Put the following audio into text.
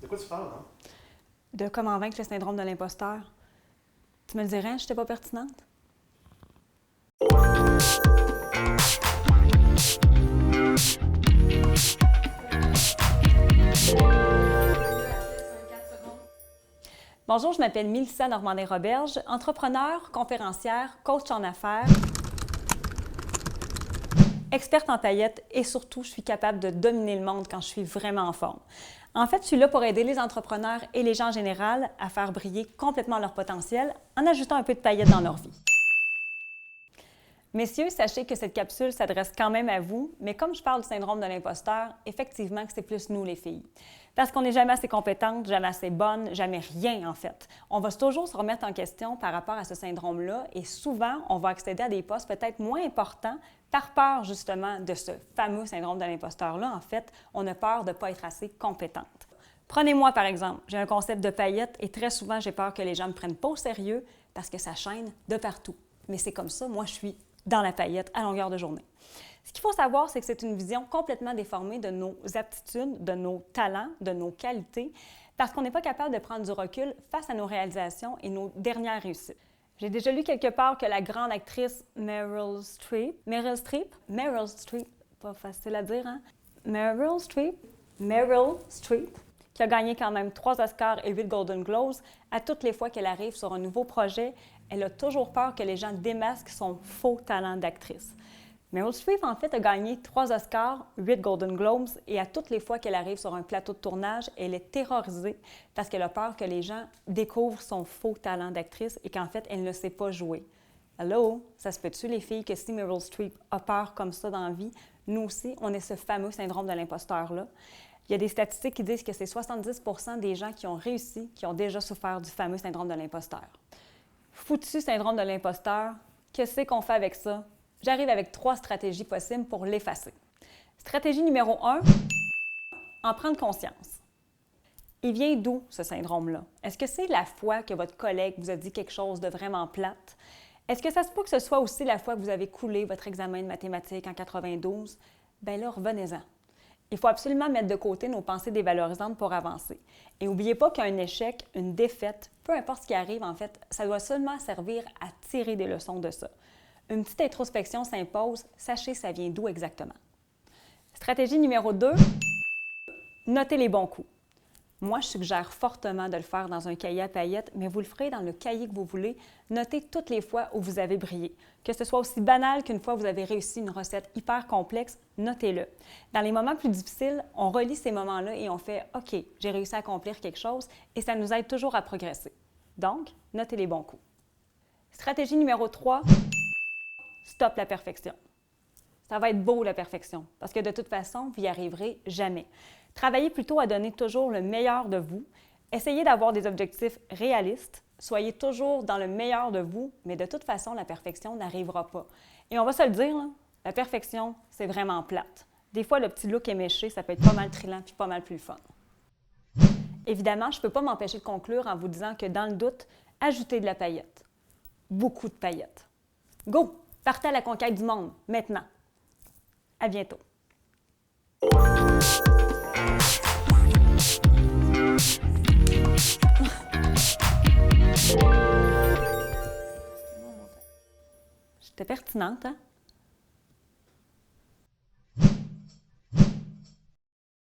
De quoi tu parles, hein? De comment vaincre le syndrome de l'imposteur. Tu me le dirais, je n'étais pas pertinente? Bonjour, je m'appelle Mélissa Normandin-Roberge, entrepreneur, conférencière, coach en affaires, experte en paillettes et surtout, je suis capable de dominer le monde quand je suis vraiment en forme. En fait, je suis là pour aider les entrepreneurs et les gens en général à faire briller complètement leur potentiel en ajoutant un peu de paillettes dans leur vie. Messieurs, sachez que cette capsule s'adresse quand même à vous, mais comme je parle du syndrome de l'imposteur, effectivement que c'est plus nous les filles. Parce qu'on n'est jamais assez compétente, jamais assez bonne, jamais rien en fait. On va toujours se remettre en question par rapport à ce syndrome-là et souvent, on va accéder à des postes peut-être moins importants par peur justement de ce fameux syndrome de l'imposteur-là. En fait, on a peur de ne pas être assez compétente. Prenez-moi par exemple, j'ai un concept de paillettes et très souvent, j'ai peur que les gens ne me prennent pas au sérieux parce que ça chaîne de partout. Mais c'est comme ça, moi je suis dans la paillette à longueur de journée. Ce qu'il faut savoir, c'est que c'est une vision complètement déformée de nos aptitudes, de nos talents, de nos qualités, parce qu'on n'est pas capable de prendre du recul face à nos réalisations et nos dernières réussites. J'ai déjà lu quelque part que la grande actrice Meryl Streep, pas facile à dire, hein? Meryl Streep, qui a gagné quand même 3 Oscars et 8 Golden Globes, à toutes les fois qu'elle arrive sur un nouveau projet, elle a toujours peur que les gens démasquent son faux talent d'actrice. Meryl Streep, en fait, a gagné 3 Oscars, 8 Golden Globes, et à toutes les fois qu'elle arrive sur un plateau de tournage, elle est terrorisée parce qu'elle a peur que les gens découvrent son faux talent d'actrice et qu'en fait, elle ne sait pas jouer. Hello, ça se peut-tu les filles que si Meryl Streep a peur comme ça dans la vie, nous aussi, on est ce fameux syndrome de l'imposteur-là. Il y a des statistiques qui disent que c'est 70 % des gens qui ont réussi, qui ont déjà souffert du fameux syndrome de l'imposteur. Foutu syndrome de l'imposteur, qu'est-ce qu'on fait avec ça? J'arrive avec 3 stratégies possibles pour l'effacer. Stratégie numéro 1, en prendre conscience. Il vient d'où ce syndrome-là? Est-ce que c'est la fois que votre collègue vous a dit quelque chose de vraiment plate? Est-ce que ça se peut que ce soit aussi la fois que vous avez coulé votre examen de mathématiques en 92? Bien là, revenez-en. Il faut absolument mettre de côté nos pensées dévalorisantes pour avancer. Et n'oubliez pas qu'un échec, une défaite, peu importe ce qui arrive, en fait, ça doit seulement servir à tirer des leçons de ça. Une petite introspection s'impose, sachez ça vient d'où exactement. Stratégie numéro 2, notez les bons coups. Moi, je suggère fortement de le faire dans un cahier à paillettes, mais vous le ferez dans le cahier que vous voulez. Notez toutes les fois où vous avez brillé. Que ce soit aussi banal qu'une fois vous avez réussi une recette hyper complexe, notez-le. Dans les moments plus difficiles, on relit ces moments-là et on fait « OK, j'ai réussi à accomplir quelque chose » et ça nous aide toujours à progresser. Donc, notez les bons coups. Stratégie numéro 3, stop la perfection. Ça va être beau, la perfection, parce que de toute façon, vous n'y arriverez jamais. Travaillez plutôt à donner toujours le meilleur de vous. Essayez d'avoir des objectifs réalistes. Soyez toujours dans le meilleur de vous, mais de toute façon, la perfection n'arrivera pas. Et on va se le dire, là, la perfection, c'est vraiment plate. Des fois, le petit look éméché, ça peut être pas mal trillant puis pas mal plus fun. Évidemment, je ne peux pas m'empêcher de conclure en vous disant que dans le doute, ajoutez de la paillette. Beaucoup de paillettes. Go! Partez à la conquête du monde, maintenant. À bientôt. J'étais pertinente, hein?